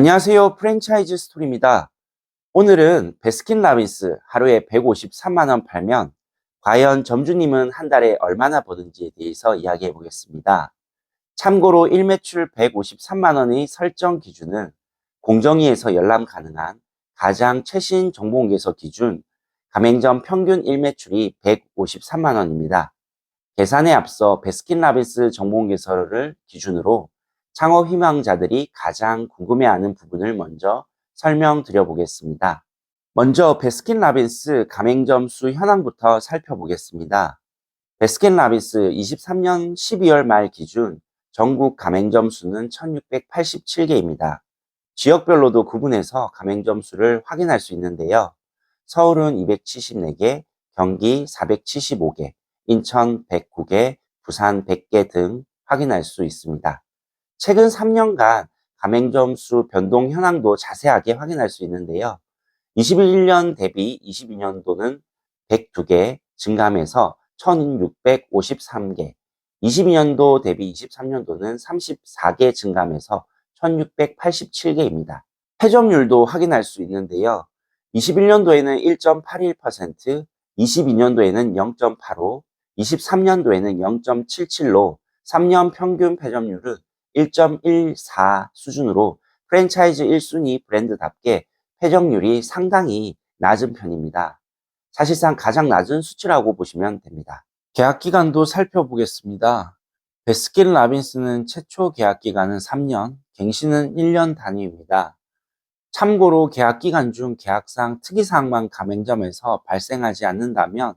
안녕하세요. 프랜차이즈 스토리입니다. 오늘은 베스킨라빈스 하루에 153만 원 팔면 과연 점주님은 한 달에 얼마나 버는지에 대해서 이야기해 보겠습니다. 참고로 일매출 153만 원의 설정 기준은 공정위에서 열람 가능한 가장 최신 정보공개서 기준 가맹점 평균 일매출이 153만 원입니다. 계산에 앞서 베스킨라빈스 정보공개서를 기준으로 창업 희망자들이 가장 궁금해하는 부분을 먼저 설명드려 보겠습니다. 먼저 베스킨라빈스 가맹점 수 현황부터 살펴보겠습니다. 베스킨라빈스 23년 12월 말 기준 전국 가맹점 수는 1687개입니다. 지역별로도 구분해서 가맹점 수를 확인할 수 있는데요. 서울은 274개, 경기 475개, 인천 109개, 부산 100개 등 확인할 수 있습니다. 최근 3년간 가맹점 수 변동 현황도 자세하게 확인할 수 있는데요. 21년 대비 22년도는 102개 증감해서 1653개, 22년도 대비 23년도는 34개 증감해서 1687개입니다. 패점률도 확인할 수 있는데요. 21년도에는 1.81%, 22년도에는 0.85, 23년도에는 0.77로 3년 평균 패점률은 1.14 수준으로 프랜차이즈 1순위 브랜드답게 패점률이 상당히 낮은 편입니다. 사실상 가장 낮은 수치라고 보시면 됩니다. 계약 기간도 살펴보겠습니다. 베스킨라빈스는 최초 계약 기간은 3년, 갱신은 1년 단위입니다. 참고로 계약 기간 중 계약상 특이사항만 가맹점에서 발생하지 않는다면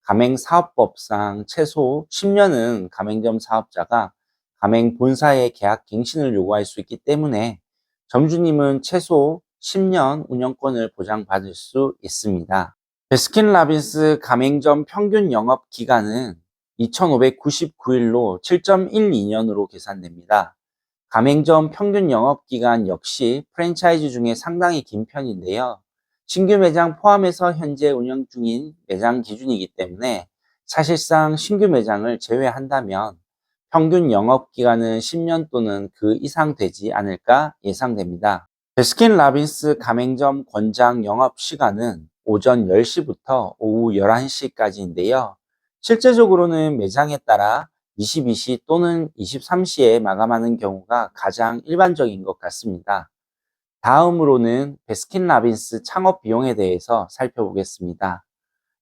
가맹사업법상 최소 10년은 가맹점 사업자가 가맹 본사의 계약 갱신을 요구할 수 있기 때문에 점주님은 최소 10년 운영권을 보장받을 수 있습니다. 베스킨라빈스 가맹점 평균 영업 기간은 2599일로 7.12년으로 계산됩니다. 가맹점 평균 영업기간 역시 프랜차이즈 중에 상당히 긴 편인데요. 신규 매장 포함해서 현재 운영 중인 매장 기준이기 때문에 사실상 신규 매장을 제외한다면 평균 영업기간은 10년 또는 그 이상 되지 않을까 예상됩니다. 베스킨라빈스 가맹점 권장 영업시간은 오전 10시부터 오후 11시까지인데요. 실제적으로는 매장에 따라 22시 또는 23시에 마감하는 경우가 가장 일반적인 것 같습니다. 다음으로는 베스킨라빈스 창업 비용에 대해서 살펴보겠습니다.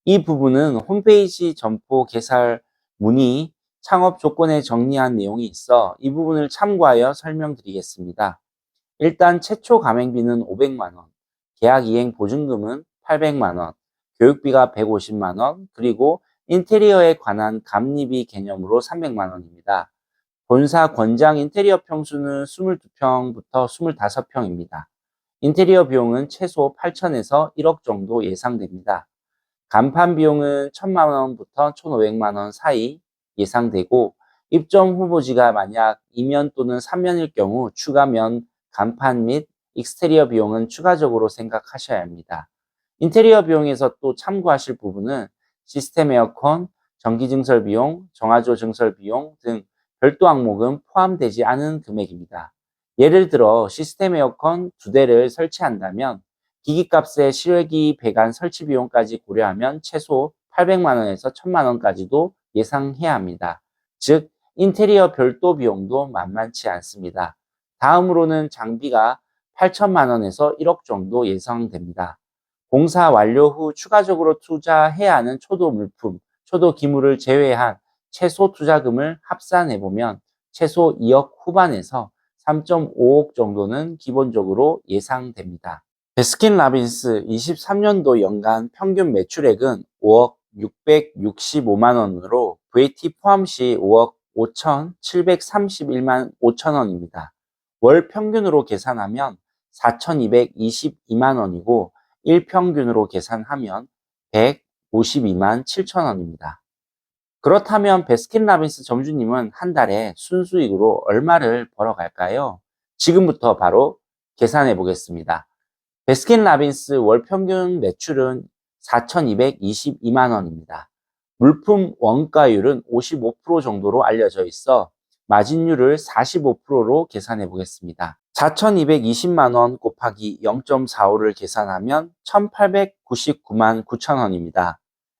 이 부분은 홈페이지 점포 개설 문의 창업 조건에 정리한 내용이 있어 이 부분을 참고하여 설명드리겠습니다. 일단 최초 가맹비는 500만 원, 계약 이행 보증금은 800만 원, 교육비가 150만 원, 그리고 인테리어에 관한 감리비 개념으로 300만 원입니다. 본사 권장 인테리어 평수는 22평부터 25평입니다. 인테리어 비용은 최소 8천에서 1억 정도 예상됩니다. 간판 비용은 1,000만 원부터 1,500만 원 사이 예상되고 입점 후보지가 만약 2면 또는 3면일 경우 추가면 간판 및 익스테리어 비용은 추가적으로 생각하셔야 합니다. 인테리어 비용에서 또 참고하실 부분은 시스템 에어컨, 전기 증설 비용, 정화조 증설 비용 등 별도 항목은 포함되지 않은 금액입니다. 예를 들어 시스템 에어컨 2대를 설치한다면 기기값의 실외기 배관 설치 비용까지 고려하면 최소 800만 원에서 1,000만 원까지도 예상해야 합니다. 즉 인테리어 별도 비용도 만만치 않습니다. 다음으로는 장비가 8천만 원에서 1억 정도 예상됩니다. 공사 완료 후 추가적으로 투자해야 하는 초도 물품, 초도 기물을 제외한 최소 투자금을 합산해보면 최소 2억 후반에서 3.5억 정도는 기본적으로 예상됩니다. 베스킨라빈스 23년도 연간 평균 매출액은 5억 665만 원으로 VAT 포함 시 5억 5,731만 5천 원입니다. 월 평균으로 계산하면 4,222만 원이고 일평균으로 계산하면 152만 7천 원입니다. 그렇다면 베스킨라빈스 점주님은 한 달에 순수익으로 얼마를 벌어갈까요? 지금부터 바로 계산해 보겠습니다. 베스킨라빈스 월 평균 매출은 4,222만 원입니다. 물품 원가율은 55% 정도로 알려져 있어 마진율을 45%로 계산해 보겠습니다. 4,220만 원 곱하기 0.45를 계산하면 1,899만 9천 원입니다.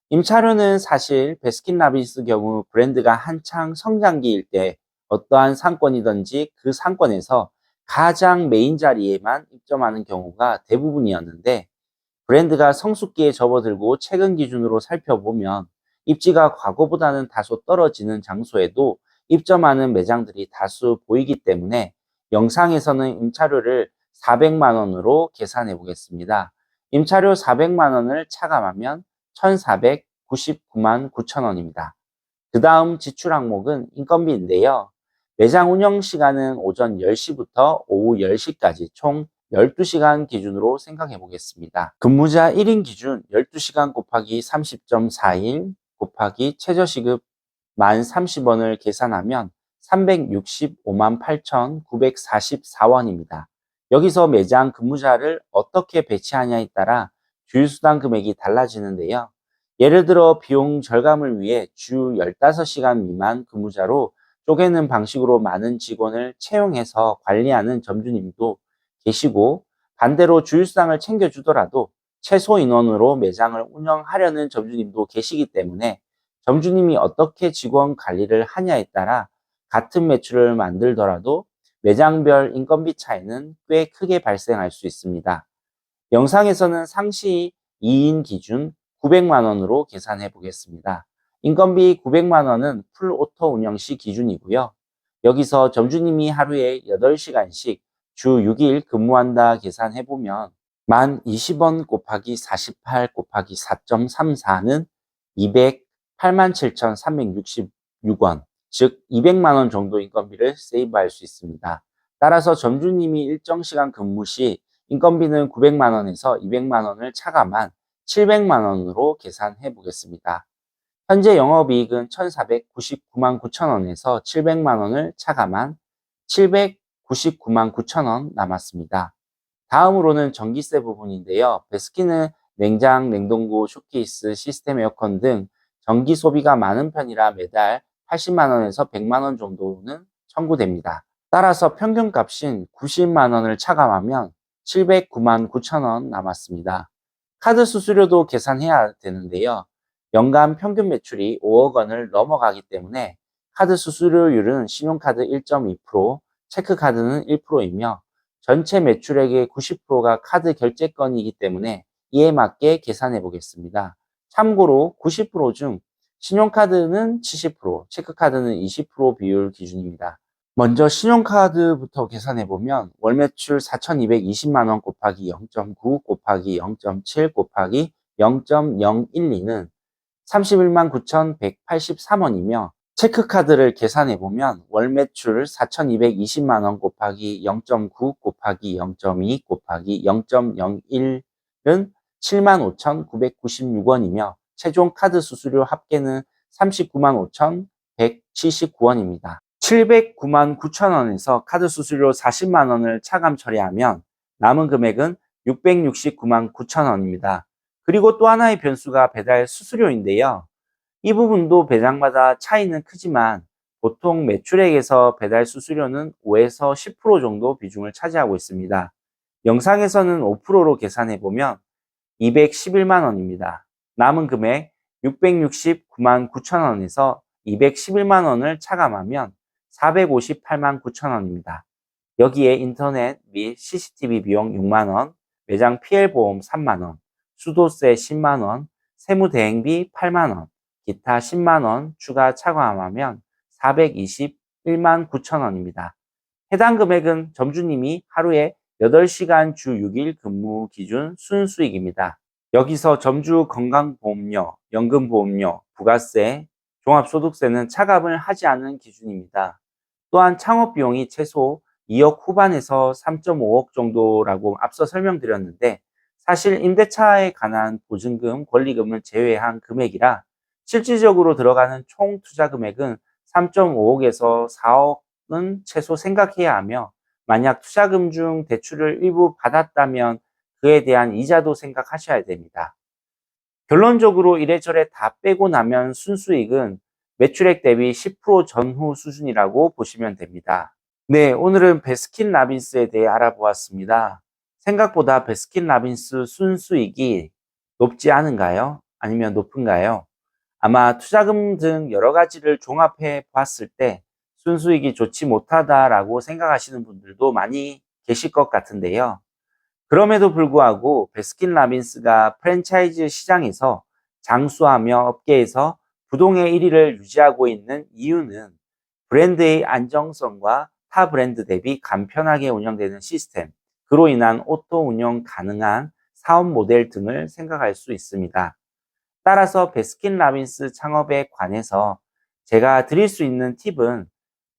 임차료는 사실 베스킨라빈스 경우 브랜드가 한창 성장기일 때 어떠한 상권이든지 그 상권에서 가장 메인 자리에만 입점하는 경우가 대부분이었는데, 브랜드가 성숙기에 접어들고 최근 기준으로 살펴보면 입지가 과거보다는 다소 떨어지는 장소에도 입점하는 매장들이 다수 보이기 때문에 영상에서는 임차료를 400만 원으로 계산해 보겠습니다. 임차료 400만 원을 차감하면 1,499만 9천 원입니다. 그 다음 지출 항목은 인건비인데요. 매장 운영 시간은 오전 10시부터 오후 10시까지 총 12시간 기준으로 생각해 보겠습니다. 근무자 1인 기준 12시간 곱하기 30.4일 곱하기 최저시급 만 30원을 계산하면 365만 8,944원입니다. 여기서 매장 근무자를 어떻게 배치하냐에 따라 주휴수당 금액이 달라지는데요. 예를 들어 비용 절감을 위해 주 15시간 미만 근무자로 쪼개는 방식으로 많은 직원을 채용해서 관리하는 점주님도 계시고, 반대로 주휴수당을 챙겨주더라도 최소 인원으로 매장을 운영하려는 점주님도 계시기 때문에 점주님이 어떻게 직원 관리를 하냐에 따라 같은 매출을 만들더라도 매장별 인건비 차이는 꽤 크게 발생할 수 있습니다. 영상에서는 상시 2인 기준 900만 원으로 계산해 보겠습니다. 인건비 900만 원은 풀 오토 운영 시 기준이고요. 여기서 점주님이 하루에 8시간씩 주 6일 근무한다 계산해 보면 만 20원 곱하기 48 곱하기 4.34는 287,366원, 즉 200만 원 정도 인건비를 세이브할 수 있습니다. 따라서 점주님이 일정 시간 근무 시 인건비는 900만 원에서 200만 원을 차감한 700만 원으로 계산해 보겠습니다. 현재 영업이익은 1,499만 9천 원에서 700만 원을 차감한 799만 9천 원 남았습니다. 다음으로는 전기세 부분인데요. 베스킨은 냉장, 냉동고, 쇼케이스, 시스템 에어컨 등 전기 소비가 많은 편이라 매달 80만 원에서 100만 원 정도는 청구됩니다. 따라서 평균값인 90만 원을 차감하면 709만 9천 원 남았습니다. 카드 수수료도 계산해야 되는데요. 연간 평균 매출이 5억 원을 넘어가기 때문에 카드 수수료율은 신용카드 1.2%, 체크카드는 1%이며 전체 매출액의 90%가 카드 결제건이기 때문에 이에 맞게 계산해 보겠습니다. 참고로 90%중 신용카드는 70%, 체크카드는 20% 비율 기준입니다. 먼저 신용카드부터 계산해보면 월매출 4,220만 원 곱하기 0.9 곱하기 0.7 곱하기 0.012는 31만 9,183원이며, 체크카드를 계산해보면 월매출 4,220만 원 곱하기 0.9 곱하기 0.2 곱하기 0.01은 7만 5,996원이며 최종 카드 수수료 합계는 39만 5,179원입니다. 709만 9천 원에서 카드 수수료 40만 원을 차감 처리하면 남은 금액은 669만 9천 원입니다. 그리고 또 하나의 변수가 배달 수수료인데요. 이 부분도 매장마다 차이는 크지만 보통 매출액에서 배달 수수료는 5에서 10% 정도 비중을 차지하고 있습니다. 영상에서는 5%로 계산해보면 211만 원입니다. 남은 금액 669만 9천 원에서 211만 원을 차감하면 458만 9천 원입니다. 여기에 인터넷 및 CCTV 비용 6만 원, 매장 PL보험 3만 원, 수도세 10만 원, 세무대행비 8만 원, 기타 10만 원 추가 차감하면 421만 9천 원입니다. 해당 금액은 점주님이 하루에 8시간 주 6일 근무 기준 순수익입니다. 여기서 점주 건강보험료, 연금보험료, 부가세, 종합소득세는 차감을 하지 않은 기준입니다. 또한 창업비용이 최소 2억 후반에서 3.5억 정도라고 앞서 설명드렸는데, 사실 임대차에 관한 보증금, 권리금을 제외한 금액이라 실질적으로 들어가는 총 투자 금액은 3.5억에서 4억은 최소 생각해야 하며, 만약 투자금 중 대출을 일부 받았다면 그에 대한 이자도 생각하셔야 됩니다. 결론적으로 이래저래 다 빼고 나면 순수익은 매출액 대비 10% 전후 수준이라고 보시면 됩니다. 네, 오늘은 베스킨라빈스에 대해 알아보았습니다. 생각보다 베스킨라빈스 순수익이 높지 않은가요? 아니면 높은가요? 아마 투자금 등 여러 가지를 종합해 봤을 때 순수익이 좋지 못하다라고 생각하시는 분들도 많이 계실 것 같은데요. 그럼에도 불구하고 베스킨라빈스가 프랜차이즈 시장에서 장수하며 업계에서 부동의 1위를 유지하고 있는 이유는 브랜드의 안정성과 타 브랜드 대비 간편하게 운영되는 시스템, 그로 인한 오토 운영 가능한 사업 모델 등을 생각할 수 있습니다. 따라서 베스킨라빈스 창업에 관해서 제가 드릴 수 있는 팁은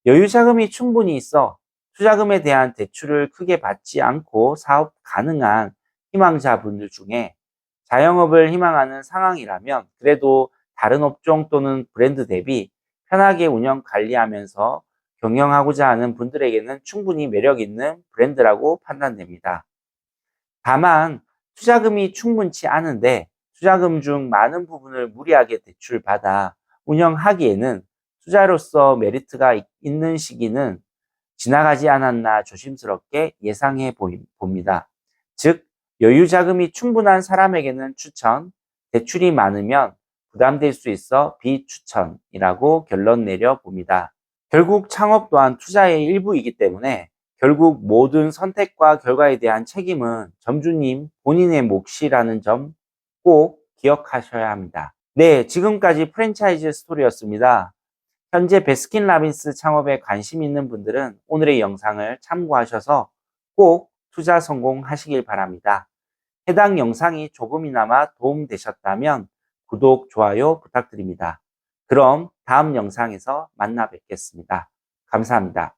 여유 자금이 충분히 있어 투자금에 대한 대출을 크게 받지 않고 사업 가능한 희망자분들 중에 자영업을 희망하는 상황이라면 그래도 다른 업종 또는 브랜드 대비 편하게 운영 관리하면서 경영하고자 하는 분들에게는 충분히 매력 있는 브랜드라고 판단됩니다. 다만 투자금이 충분치 않은데 투자금 중 많은 부분을 무리하게 대출받아 운영하기에는 투자로서 메리트가 있는 시기는 지나가지 않았나 조심스럽게 예상해 봅니다. 즉, 여유 자금이 충분한 사람에게는 추천, 대출이 많으면 부담될 수 있어 비추천이라고 결론 내려 봅니다. 결국 창업 또한 투자의 일부이기 때문에 결국 모든 선택과 결과에 대한 책임은 점주님 본인의 몫이라는 점 꼭 기억하셔야 합니다. 네, 지금까지 프랜차이즈 스토리였습니다. 현재 베스킨라빈스 창업에 관심 있는 분들은 오늘의 영상을 참고하셔서 꼭 투자 성공하시길 바랍니다. 해당 영상이 조금이나마 도움되셨다면 구독, 좋아요 부탁드립니다. 그럼 다음 영상에서 만나 뵙겠습니다. 감사합니다.